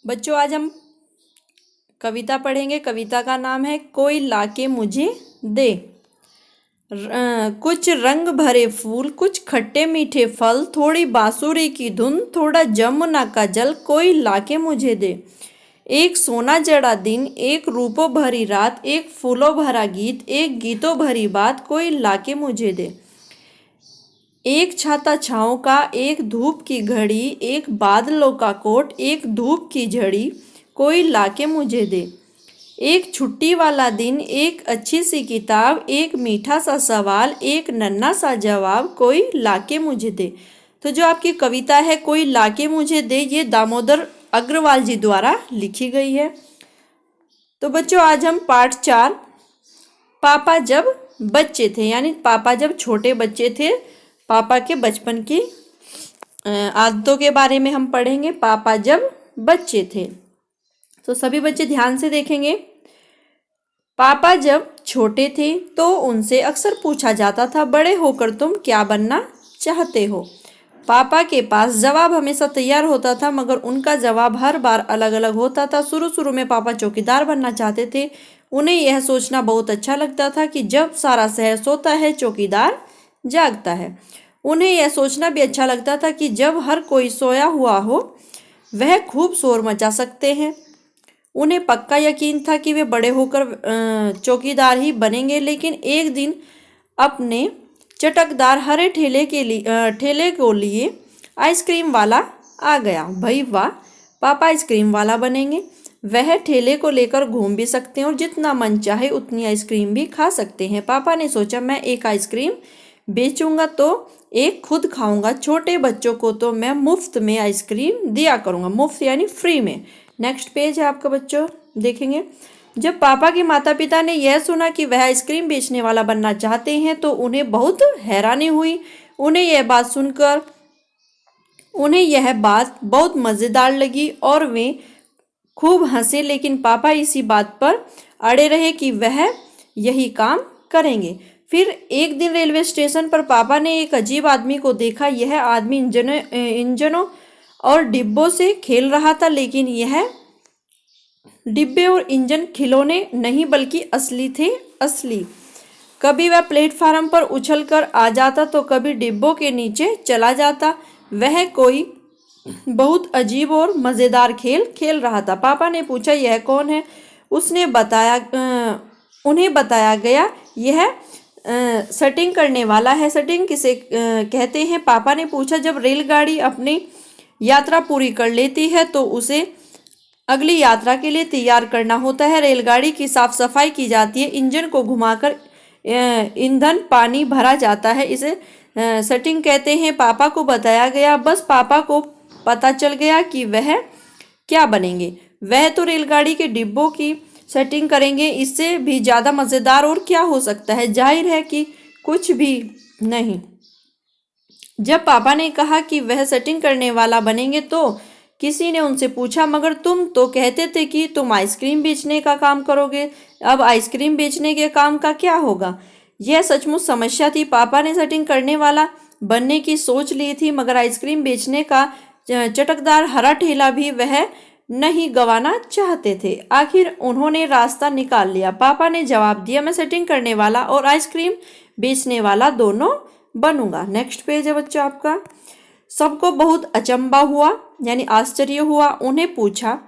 बच्चों आज हम कविता पढ़ेंगे। कविता का नाम है कोई लाके मुझे दे। कुछ रंग भरे फूल, कुछ खट्टे मीठे फल, थोड़ी बांसुरी की धुन, थोड़ा जमुना का जल, कोई लाके मुझे दे। एक सोना जड़ा दिन, एक रूपों भरी रात, एक फूलों भरा गीत, एक गीतों भरी बात, कोई लाके मुझे दे। एक छाता छाँव का, एक धूप की घड़ी, एक बादलों का कोट, एक धूप की झड़ी, कोई लाके मुझे दे। एक छुट्टी वाला दिन, एक अच्छी सी किताब, एक मीठा सा सवाल, एक नन्हा सा जवाब, कोई लाके मुझे दे। तो जो आपकी कविता है कोई लाके मुझे दे, ये दामोदर अग्रवाल जी द्वारा लिखी गई है। तो बच्चों आज हम पाठ 4 पापा जब बच्चे थे, यानी पापा जब छोटे बच्चे थे, पापा के बचपन की आदतों के बारे में हम पढ़ेंगे। पापा जब बच्चे थे, तो सभी बच्चे ध्यान से देखेंगे। पापा जब छोटे थे तो उनसे अक्सर पूछा जाता था, बड़े होकर तुम क्या बनना चाहते हो। पापा के पास जवाब हमेशा तैयार होता था, मगर उनका जवाब हर बार अलग अलग होता था। शुरू शुरू में पापा चौकीदार बनना चाहते थे। उन्हें यह सोचना बहुत अच्छा लगता था कि जब सारा शहर सोता है, चौकीदार जागता है। उन्हें यह सोचना भी अच्छा लगता था कि जब हर कोई सोया हुआ हो, वह खूब शोर मचा सकते हैं। उन्हें पक्का यकीन था कि वे बड़े होकर चौकीदार ही बनेंगे। लेकिन एक दिन अपने चटकदार हरे ठेले को लिए आइसक्रीम वाला आ गया। भाई वाह, पापा आइसक्रीम वाला बनेंगे। वह ठेले को लेकर घूम भी सकते हैं और जितना मन चाहे उतनी आइसक्रीम भी खा सकते हैं। पापा ने सोचा, मैं एक आइसक्रीम बेचूंगा तो एक खुद खाऊंगा, छोटे बच्चों को तो मैं मुफ्त में आइसक्रीम दिया करूंगा। मुफ्त यानी फ्री में। नेक्स्ट पेज है आपका बच्चों, देखेंगे। जब पापा के माता पिता ने यह सुना कि वह आइसक्रीम बेचने वाला बनना चाहते हैं तो उन्हें बहुत हैरानी हुई। उन्हें यह बात बहुत मज़ेदार लगी और वे खूब हंसे। लेकिन पापा इसी बात पर अड़े रहे कि वह यही काम करेंगे। फिर एक दिन रेलवे स्टेशन पर पापा ने एक अजीब आदमी को देखा। यह आदमी इंजनों और डिब्बों से खेल रहा था, लेकिन यह डिब्बे और इंजन खिलौने नहीं बल्कि असली थे। असली। कभी वह प्लेटफार्म पर उछलकर आ जाता तो कभी डिब्बों के नीचे चला जाता। वह कोई बहुत अजीब और मज़ेदार खेल खेल रहा था। पापा ने पूछा, यह कौन है? उन्हें बताया गया, यह सेटिंग करने वाला है। सेटिंग किसे कहते हैं? पापा ने पूछा। जब रेलगाड़ी अपनी यात्रा पूरी कर लेती है तो उसे अगली यात्रा के लिए तैयार करना होता है। रेलगाड़ी की साफ सफाई की जाती है, इंजन को घुमाकर ईंधन पानी भरा जाता है। इसे सेटिंग कहते हैं। पापा को बताया गया। बस पापा को पता चल गया कि वह क्या बनेंगे। वह तो रेलगाड़ी के डिब्बों की सेटिंग करेंगे। इससे भी ज़्यादा मज़ेदार और क्या हो सकता है? जाहिर है कि कुछ भी नहीं। जब पापा ने कहा कि वह सेटिंग करने वाला बनेंगे तो किसी ने उनसे पूछा, मगर तुम तो कहते थे कि तुम आइसक्रीम बेचने का काम करोगे, अब आइसक्रीम बेचने के काम का क्या होगा? यह सचमुच समस्या थी। पापा ने सेटिंग करने वाला बनने की सोच ली थी, मगर आइसक्रीम बेचने का चटकदार हरा ठेला भी वह नहीं गंवाना चाहते थे। आखिर उन्होंने रास्ता निकाल लिया। पापा ने जवाब दिया, मैं सेटिंग करने वाला और आइसक्रीम बेचने वाला दोनों बनूंगा। नेक्स्ट पेज है बच्चों आपका। सबको बहुत अचंभा हुआ, यानी आश्चर्य हुआ। उन्हें पूछा,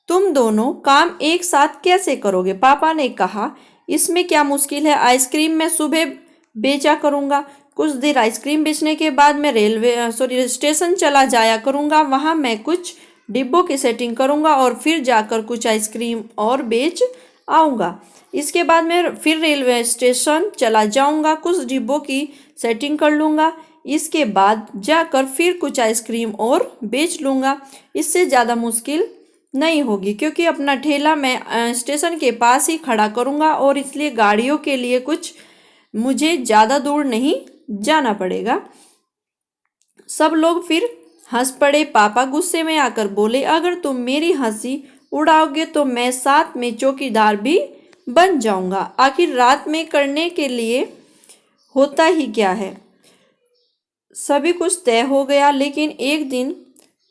तुम दोनों काम एक साथ कैसे करोगे? पापा ने कहा, इसमें क्या मुश्किल है? आइसक्रीम मैं सुबह बेचा करूंगा, कुछ देर आइसक्रीम बेचने के बाद मैं स्टेशन चला जाया करूंगा। वहां मैं कुछ डिब्बों की सेटिंग करूंगा और फिर जाकर कुछ आइसक्रीम और बेच आऊंगा। इसके बाद मैं फिर रेलवे स्टेशन चला जाऊंगा, कुछ डिब्बों की सेटिंग कर लूंगा। इसके बाद जाकर फिर कुछ आइसक्रीम और बेच लूंगा। इससे ज़्यादा मुश्किल नहीं होगी, क्योंकि अपना ठेला मैं स्टेशन के पास ही खड़ा करूंगा और इसलिए गाड़ियों के लिए कुछ मुझे ज़्यादा दूर नहीं जाना पड़ेगा। सब लोग फिर हंस पड़े। पापा गुस्से में आकर बोले, अगर तुम मेरी हंसी उड़ाओगे तो मैं साथ में चौकीदार भी बन जाऊंगा। आखिर रात में करने के लिए होता ही क्या है? सभी कुछ तय हो गया। लेकिन एक दिन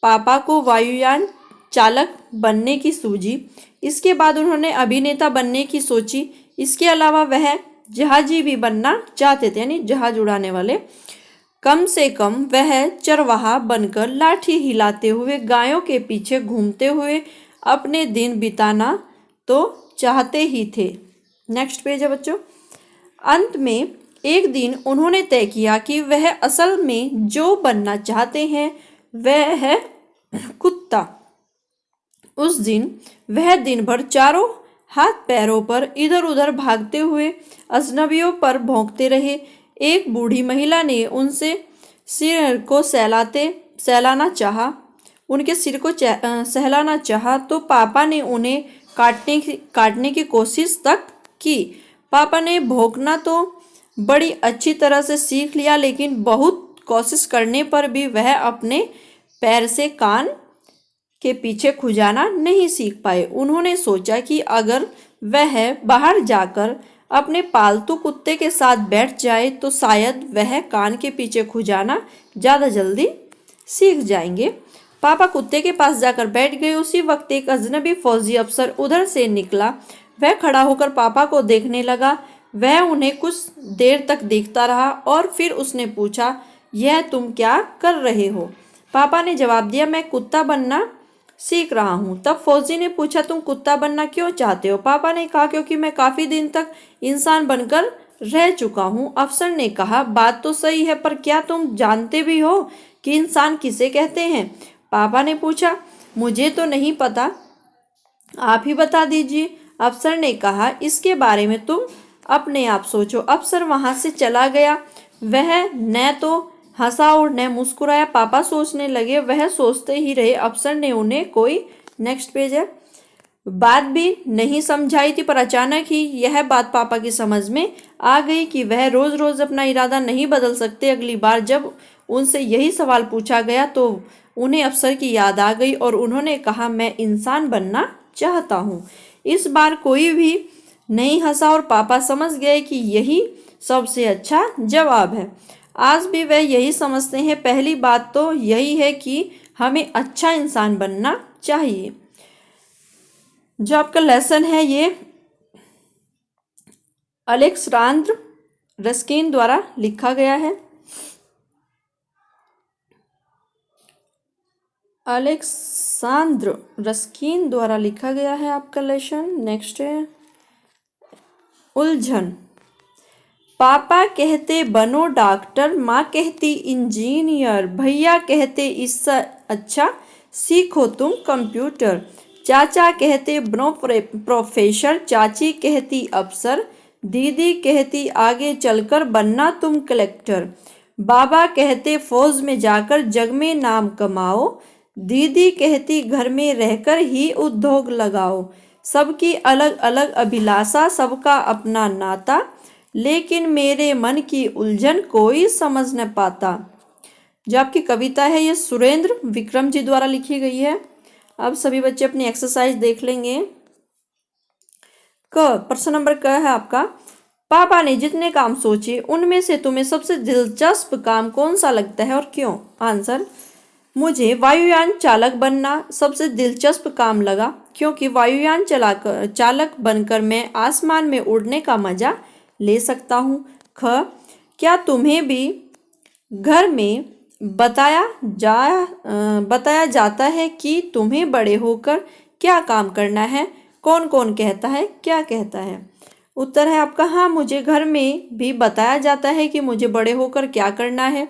पापा को वायुयान चालक बनने की सूझी। इसके बाद उन्होंने अभिनेता बनने की सोची। इसके अलावा वह जहाजी भी बनना चाहते थे, यानी जहाज उड़ाने वाले। कम से कम वह चरवाहा बनकर लाठी हिलाते हुए गायों के पीछे घूमते हुए अपने दिन बिताना तो चाहते ही थे। नेक्स्ट पेज है बच्चों। अंत में एक दिन उन्होंने तय किया कि वह असल में जो बनना चाहते हैं वह है कुत्ता। उस दिन वह दिन भर चारों हाथ पैरों पर इधर उधर भागते हुए अजनबियों पर भौंकते रहे। एक बूढ़ी महिला ने उनसे सिर को सहलाना चाहा, उनके सिर को सहलाना चाहा तो पापा ने उन्हें काटने की कोशिश तक की। पापा ने भौंकना तो बड़ी अच्छी तरह से सीख लिया, लेकिन बहुत कोशिश करने पर भी वह अपने पैर से कान के पीछे खुजाना नहीं सीख पाए। उन्होंने सोचा कि अगर वह बाहर जाकर अपने पालतू कुत्ते के साथ बैठ जाए तो शायद वह कान के पीछे खुजाना ज़्यादा जल्दी सीख जाएंगे। पापा कुत्ते के पास जाकर बैठ गए। उसी वक्त एक अजनबी फौजी अफसर उधर से निकला। वह खड़ा होकर पापा को देखने लगा। वह उन्हें कुछ देर तक देखता रहा और फिर उसने पूछा, यह तुम क्या कर रहे हो? पापा ने जवाब दिया, मैं कुत्ता बनना सीख रहा हूँ। तब फौजी ने पूछा, तुम कुत्ता बनना क्यों चाहते हो? पापा ने कहा, क्योंकि मैं काफ़ी दिन तक इंसान बनकर रह चुका हूँ। अफसर ने कहा, बात तो सही है, पर क्या तुम जानते भी हो कि इंसान किसे कहते हैं? पापा ने पूछा, मुझे तो नहीं पता, आप ही बता दीजिए। अफसर ने कहा, इसके बारे में तुम अपने आप सोचो। अफसर वहाँ से चला गया। वह न तो हंसा और न मुस्कुराया। पापा सोचने लगे। वह सोचते ही रहे। अफसर ने उन्हें कोई नेक्स्ट पेज है बात भी नहीं समझाई थी, पर अचानक ही यह बात पापा की समझ में आ गई कि वह रोज रोज अपना इरादा नहीं बदल सकते। अगली बार जब उनसे यही सवाल पूछा गया तो उन्हें अफसर की याद आ गई और उन्होंने कहा, मैं इंसान बनना चाहता हूँ। इस बार कोई भी नहीं हंसा और पापा समझ गए कि यही सबसे अच्छा जवाब है। आज भी वह यही समझते हैं। पहली बात तो यही है कि हमें अच्छा इंसान बनना चाहिए। जो आपका लेसन है ये अलेक्सांद्र रस्किन द्वारा लिखा गया है। अलेक्सांद्र रस्किन द्वारा लिखा गया है आपका लेसन। नेक्स्ट है उलझन। पापा कहते बनो डॉक्टर, माँ कहती इंजीनियर, भैया कहते इससे अच्छा सीखो तुम कंप्यूटर, चाचा कहते बनो प्रोफेसर, चाची कहती अफसर, दीदी कहती आगे चलकर बनना तुम कलेक्टर, बाबा कहते फौज में जाकर जग में नाम कमाओ, दीदी कहती घर में रहकर ही उद्योग लगाओ। सबकी अलग अलग अभिलाषा, सबका अपना नाता, लेकिन मेरे मन की उलझन कोई समझ न पाता। जो आपकी कविता है ये सुरेंद्र विक्रम जी द्वारा लिखी गई है। अब सभी बच्चे अपनी एक्सरसाइज देख लेंगे। प्रश्न नंबर क है आपका, पापा ने जितने काम सोचे उनमें से तुम्हें सबसे दिलचस्प काम कौन सा लगता है और क्यों? आंसर, मुझे वायुयान चालक बनना सबसे दिलचस्प काम लगा, क्योंकि वायुयान चालक बनकर मैं आसमान में उड़ने का मजा ले सकता हूँ। ख, क्या तुम्हें भी घर में बताया जाता है कि तुम्हें बड़े होकर क्या काम करना है? कौन कौन कहता है, क्या कहता है? उत्तर है आपका हाँ, मुझे घर में भी बताया जाता है कि मुझे बड़े होकर क्या करना है।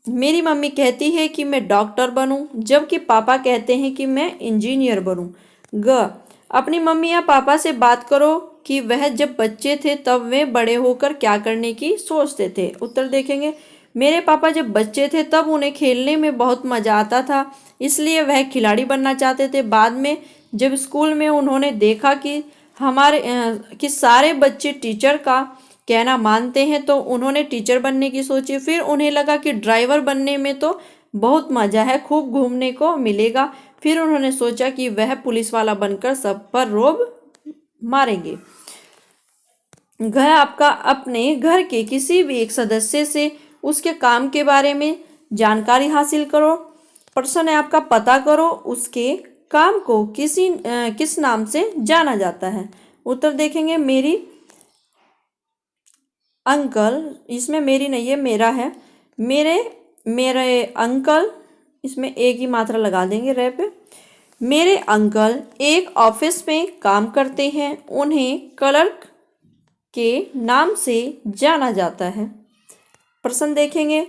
मेरी मम्मी कहती है कि मैं डॉक्टर बनूं, जबकि पापा कहते हैं कि मैं इंजीनियर बनूं। ग, अपनी मम्मी या पापा से बात करो कि वह जब बच्चे थे तब वे बड़े होकर क्या करने की सोचते थे। उत्तर देखेंगे, मेरे पापा जब बच्चे थे तब उन्हें खेलने में बहुत मज़ा आता था, इसलिए वह खिलाड़ी बनना चाहते थे। बाद में जब स्कूल में उन्होंने देखा कि सारे बच्चे टीचर का कहना मानते हैं तो उन्होंने टीचर बनने की सोची। फिर उन्हें लगा कि ड्राइवर बनने में तो बहुत मज़ा है, खूब घूमने को मिलेगा। फिर उन्होंने सोचा कि वह पुलिस वाला बनकर सब पर रोब मारेंगे। घर आपका, अपने घर के किसी भी एक सदस्य से उसके काम के बारे में जानकारी हासिल करो। प्रश्न है आपका, पता करो उसके काम को किस नाम से जाना जाता है। उत्तर देखेंगे, मेरी अंकल, इसमें मेरी नहीं है, मेरा है। मेरे अंकल, इसमें एक ही मात्रा लगा देंगे रे पे। मेरे अंकल एक ऑफिस में काम करते हैं, उन्हें क्लर्क के नाम से जाना जाता है। प्रश्न देखेंगे,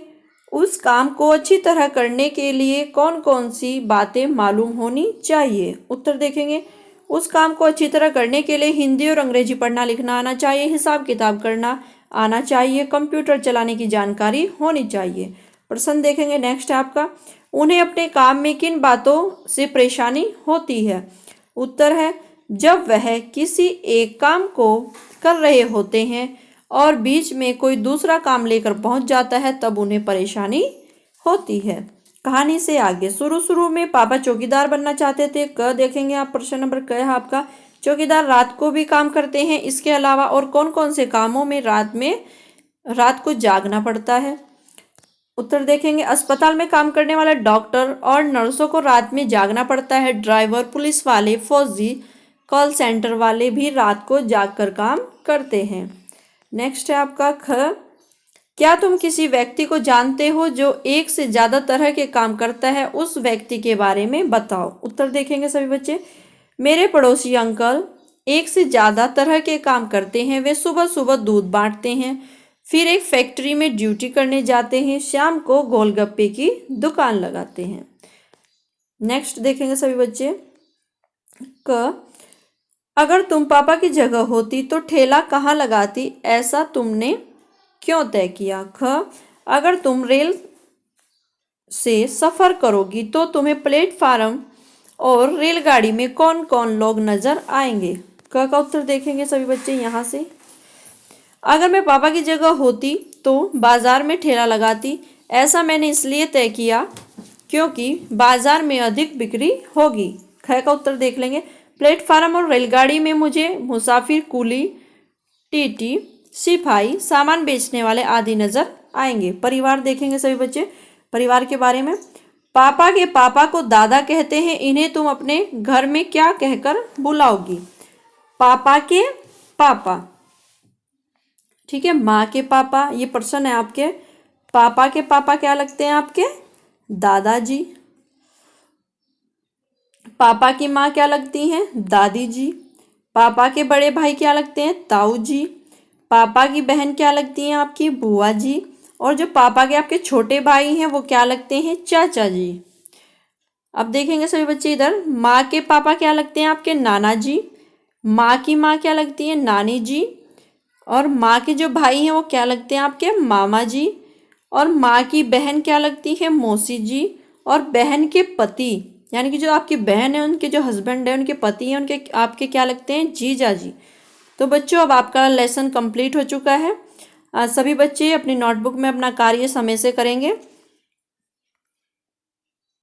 उस काम को अच्छी तरह करने के लिए कौन कौन सी बातें मालूम होनी चाहिए। उत्तर देखेंगे, उस काम को अच्छी तरह करने के लिए हिंदी और अंग्रेजी पढ़ना लिखना आना चाहिए, हिसाब किताब करना आना चाहिए, कंप्यूटर चलाने की जानकारी होनी चाहिए। प्रश्न देखेंगे नेक्स्ट है आपका, उन्हें अपने काम में किन बातों से परेशानी होती है। उत्तर है, जब वह किसी एक काम को कर रहे होते हैं और बीच में कोई दूसरा काम लेकर पहुंच जाता है, तब उन्हें परेशानी होती है। कहानी से आगे, शुरू में पापा चौकीदार बनना चाहते थे। क देखेंगे आप, प्रश्न नंबर क है आपका, चौकीदार रात को भी काम करते हैं, इसके अलावा और कौन कौन से कामों में रात को जागना पड़ता है। उत्तर देखेंगे, अस्पताल में काम करने वाले डॉक्टर और नर्सों को रात में जागना पड़ता है। ड्राइवर, पुलिस वाले, फौजी, कॉल सेंटर वाले भी रात को जागकर काम करते हैं। नेक्स्ट है आपका ख, क्या तुम किसी व्यक्ति को जानते हो जो एक से ज़्यादा तरह के काम करता है, उस व्यक्ति के बारे में बताओ। उत्तर देखेंगे सभी बच्चे, मेरे पड़ोसी अंकल एक से ज़्यादा तरह के काम करते हैं। वे सुबह सुबह दूध बांटते हैं, फिर एक फैक्ट्री में ड्यूटी करने जाते हैं, शाम को गोलगप्पे की दुकान लगाते हैं। नेक्स्ट देखेंगे सभी बच्चे, क, अगर तुम पापा की जगह होती तो ठेला कहाँ लगाती, ऐसा तुमने क्यों तय किया। ख, अगर तुम रेल से सफ़र करोगी तो तुम्हें प्लेटफार्म और रेलगाड़ी में कौन कौन लोग नजर आएंगे। क का उत्तर देखेंगे सभी बच्चे यहाँ से, अगर मैं पापा की जगह होती तो बाजार में ठेला लगाती, ऐसा मैंने इसलिए तय किया क्योंकि बाजार में अधिक बिक्री होगी। ख का उत्तर देख लेंगे, प्लेटफार्म और रेलगाड़ी में मुझे मुसाफिर, कुली, टीटी, सिपाही, सामान बेचने वाले आदि नजर आएंगे। परिवार देखेंगे सभी बच्चे, परिवार के बारे में, पापा के पापा को दादा कहते हैं, इन्हें तुम अपने घर में क्या कहकर बुलाओगी। पापा के पापा, ठीक है, माँ के पापा, ये प्रश्न है आपके, पापा के पापा क्या लगते हैं आपके, दादाजी। पापा की माँ क्या लगती हैं, दादी जी। पापा के बड़े भाई क्या लगते हैं, ताऊ जी। पापा की बहन क्या लगती हैं आपकी, बुआ जी। और जो पापा के आपके छोटे भाई हैं वो क्या लगते हैं, चाचा जी। अब देखेंगे सभी बच्चे इधर, माँ के पापा क्या लगते हैं आपके, नाना जी। माँ की माँ क्या लगती है, नानी जी। और माँ के जो भाई हैं वो क्या लगते हैं आपके, मामा जी। और माँ की बहन क्या लगती है, मौसी जी। और बहन के पति, यानी कि जो आपकी बहन है उनके जो हस्बैंड है, उनके पति हैं, उनके आपके क्या लगते हैं, जीजा जी। तो बच्चों अब आपका लेसन कंप्लीट हो चुका है। सभी बच्चे अपनी नोटबुक में अपना कार्य समय से करेंगे।